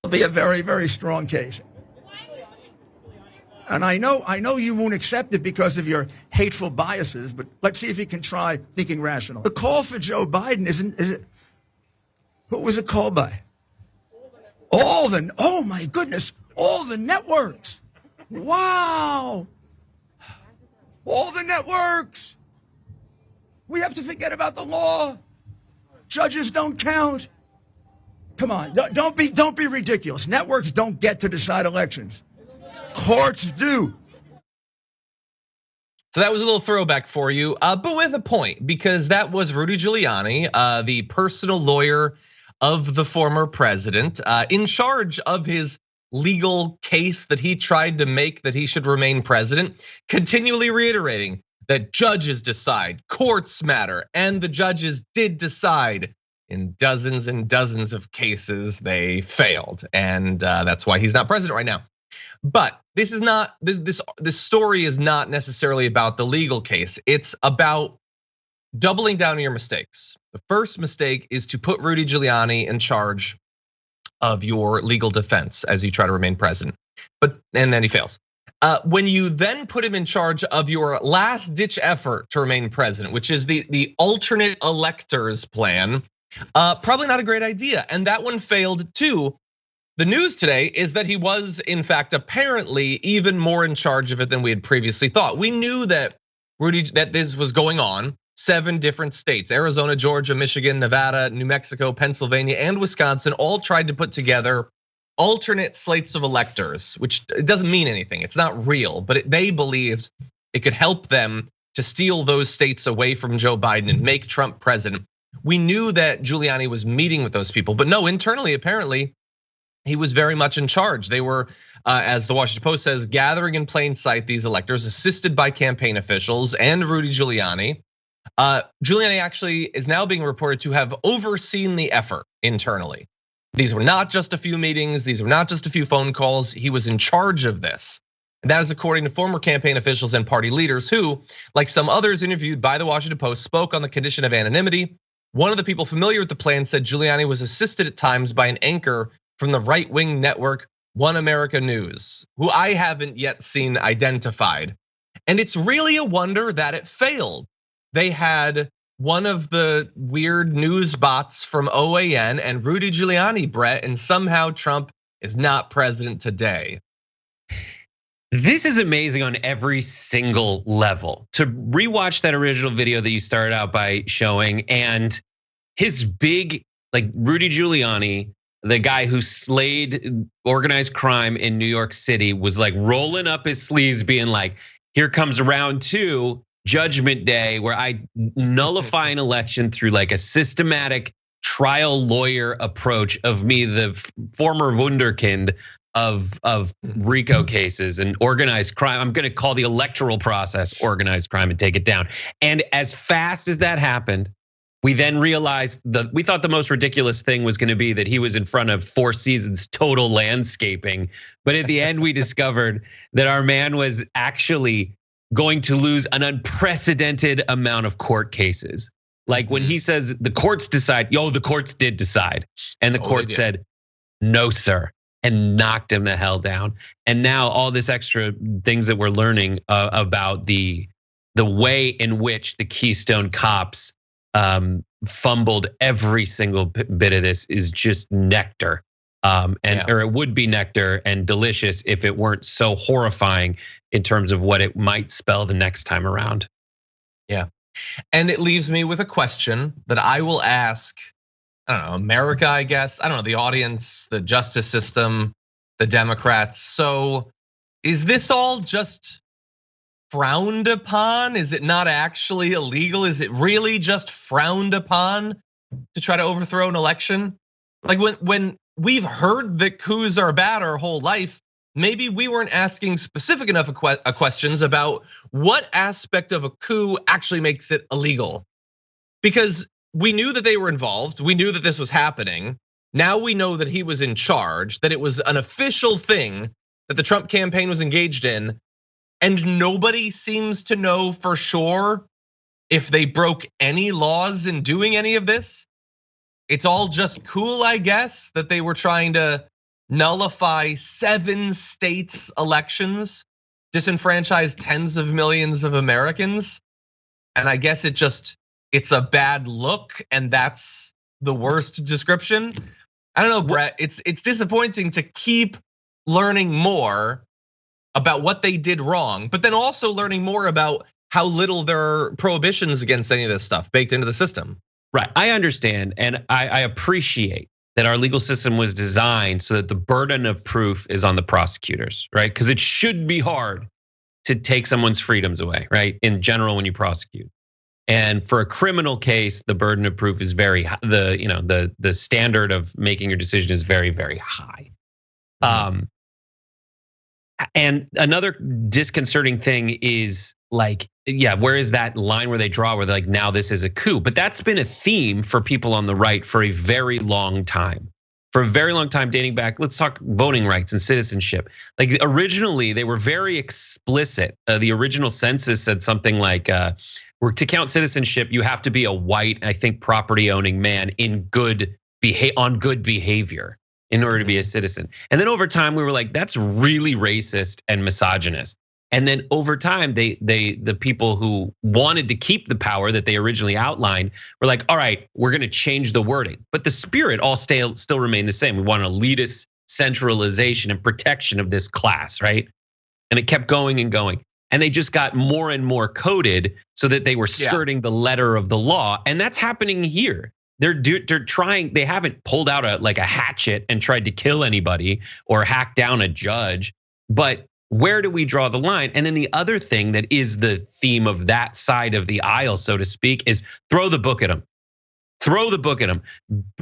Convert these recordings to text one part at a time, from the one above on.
be a very, very strong case. And I know you won't accept it because of your hateful biases, but let's see if you can try thinking rational. The call for Joe Biden is it, who was it called by? Oh my goodness, all the networks. Wow. All the networks. We have to forget about the law. Judges don't count. Come on, don't be ridiculous. Networks don't get to decide elections. Courts do. So that was a little throwback for you, but with a point, because that was Rudy Giuliani, the personal lawyer of the former president, in charge of his legal case that he tried to make that he should remain president, continually reiterating that judges decide, courts matter, and the judges did decide. In dozens and dozens of cases, they failed, and that's why he's not president right now. But this is not this story is not necessarily about the legal case. It's about doubling down on your mistakes. The first mistake is to put Rudy Giuliani in charge of your legal defense as you try to remain president. And then he fails. When you then put him in charge of your last ditch effort to remain president, which is the alternate electors plan, probably not a great idea. And that one failed too. The news today is that he was, in fact, apparently even more in charge of it than we had previously thought. We knew that that this was going on. 7 different states, Arizona, Georgia, Michigan, Nevada, New Mexico, Pennsylvania, and Wisconsin all tried to put together alternate slates of electors, which doesn't mean anything. It's not real, but they believed it could help them to steal those states away from Joe Biden and make Trump president. We knew that Giuliani was meeting with those people, but no, internally, apparently, he was very much in charge. They were, as the Washington Post says, gathering in plain sight these electors, assisted by campaign officials and Rudy Giuliani. Giuliani actually is now being reported to have overseen the effort internally. These were not just a few meetings. These were not just a few phone calls. He was in charge of this. And that is according to former campaign officials and party leaders who, like some others interviewed by the Washington Post, spoke on the condition of anonymity. One of the people familiar with the plan said Giuliani was assisted at times by an anchor from the right-wing network One America News, who I haven't yet seen identified. And it's really a wonder that it failed. They had one of the weird news bots from OAN and Rudy Giuliani, Brett, and somehow Trump is not president today. This is amazing on every single level. To rewatch that original video that you started out by showing, and his big, like Rudy Giuliani, the guy who slayed organized crime in New York City, was like rolling up his sleeves being like, here comes round 2, Judgment Day, where I nullify an election through like a systematic trial lawyer approach of me, the former wunderkind of RICO cases and organized crime. I'm gonna call the electoral process organized crime and take it down. And as fast as that happened, we then realized that we thought the most ridiculous thing was gonna be that he was in front of 4 Seasons total landscaping. But at the end, we discovered that our man was actually going to lose an unprecedented amount of court cases. Like when he says the courts decide, the courts did decide. And the court said, no, sir, and knocked him the hell down. And now all this extra things that we're learning about the way in which the Keystone cops fumbled every single bit of this is just nectar. Or it would be nectar and delicious if it weren't so horrifying in terms of what it might spell the next time around. Yeah, and it leaves me with a question that I will ask, I don't know, America, I guess. I don't know, the audience, the justice system, the Democrats. So is this all just frowned upon? Is it not actually illegal? Is it really just frowned upon to try to overthrow an election? Like when we've heard that coups are bad our whole life, maybe we weren't asking specific enough questions about what aspect of a coup actually makes it illegal. Because we knew that they were involved, we knew that this was happening. Now we know that he was in charge, that it was an official thing that the Trump campaign was engaged in, and nobody seems to know for sure if they broke any laws in doing any of this. It's all just cool, I guess, that they were trying to nullify 7 states' elections, disenfranchise tens of millions of Americans. And I guess it's a bad look, and that's the worst description. I don't know, Brett, it's disappointing to keep learning more about what they did wrong, but then also learning more about how little there are prohibitions against any of this stuff baked into the system. Right, I understand, and I appreciate that our legal system was designed so that the burden of proof is on the prosecutors, right? Because it should be hard to take someone's freedoms away, right? In general, when you prosecute. And for a criminal case, the burden of proof is very high. The standard of making your decision is very, very high. And another disconcerting thing is like, yeah, where is that line where they draw where they're like, now this is a coup? But that's been a theme for people on the right for a very long time. For a very long time, dating back, let's talk voting rights and citizenship. Like originally, they were very explicit. The original census said something like, to count citizenship, you have to be a white, I think, property-owning man on good behavior in order to be a citizen. And then over time, we were like, that's really racist and misogynist. And then over time, the people who wanted to keep the power that they originally outlined were like, all right, we're gonna change the wording. But the spirit all still remained the same. We want an elitist centralization and protection of this class, right? And it kept going and going. And they just got more and more coded so that they were skirting the letter of the law. And that's happening here. They're trying, they haven't pulled out a hatchet and tried to kill anybody or hack down a judge, but where do we draw the line? And then the other thing that is the theme of that side of the aisle, so to speak, is throw the book at them. Throw the book at them,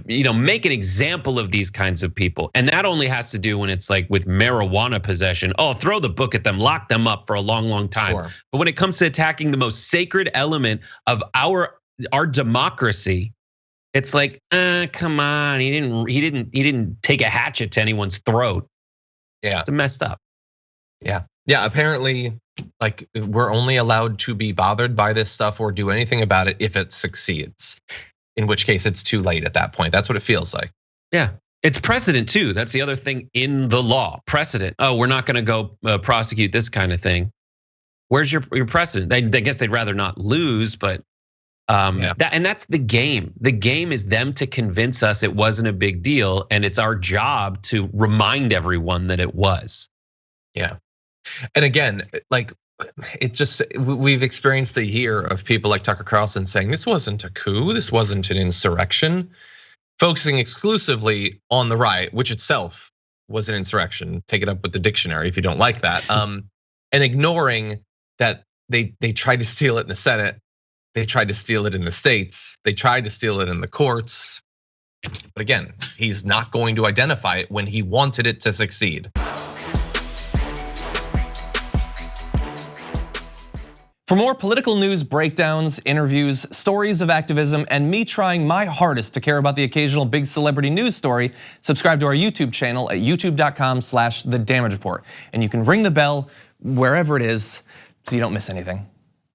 make an example of these kinds of people. And that only has to do when it's like with marijuana possession. Oh, throw the book at them, lock them up for a long, long time. Sure. But when it comes to attacking the most sacred element of our democracy, it's like, come on, he didn't take a hatchet to anyone's throat. Yeah, it's messed up. Yeah, apparently, like we're only allowed to be bothered by this stuff or do anything about it if it succeeds. In which case it's too late at that point. That's what it feels like. Yeah, it's precedent too. That's the other thing in the law, precedent. Oh, we're not gonna go prosecute this kind of thing. Where's your precedent? I guess they'd rather not lose, but and that's the game. The game is them to convince us it wasn't a big deal, and it's our job to remind everyone that it was. Yeah, and again, like we've experienced a year of people like Tucker Carlson saying this wasn't a coup, this wasn't an insurrection, focusing exclusively on the riot, which itself was an insurrection. Take it up with the dictionary if you don't like that, and ignoring that they tried to steal it in the Senate. They tried to steal it in the states. They tried to steal it in the courts. But again, he's not going to identify it when he wanted it to succeed. For more political news, breakdowns, interviews, stories of activism, and me trying my hardest to care about the occasional big celebrity news story, subscribe to our YouTube channel at youtube.com/The Damage Report. And you can ring the bell wherever it is so you don't miss anything.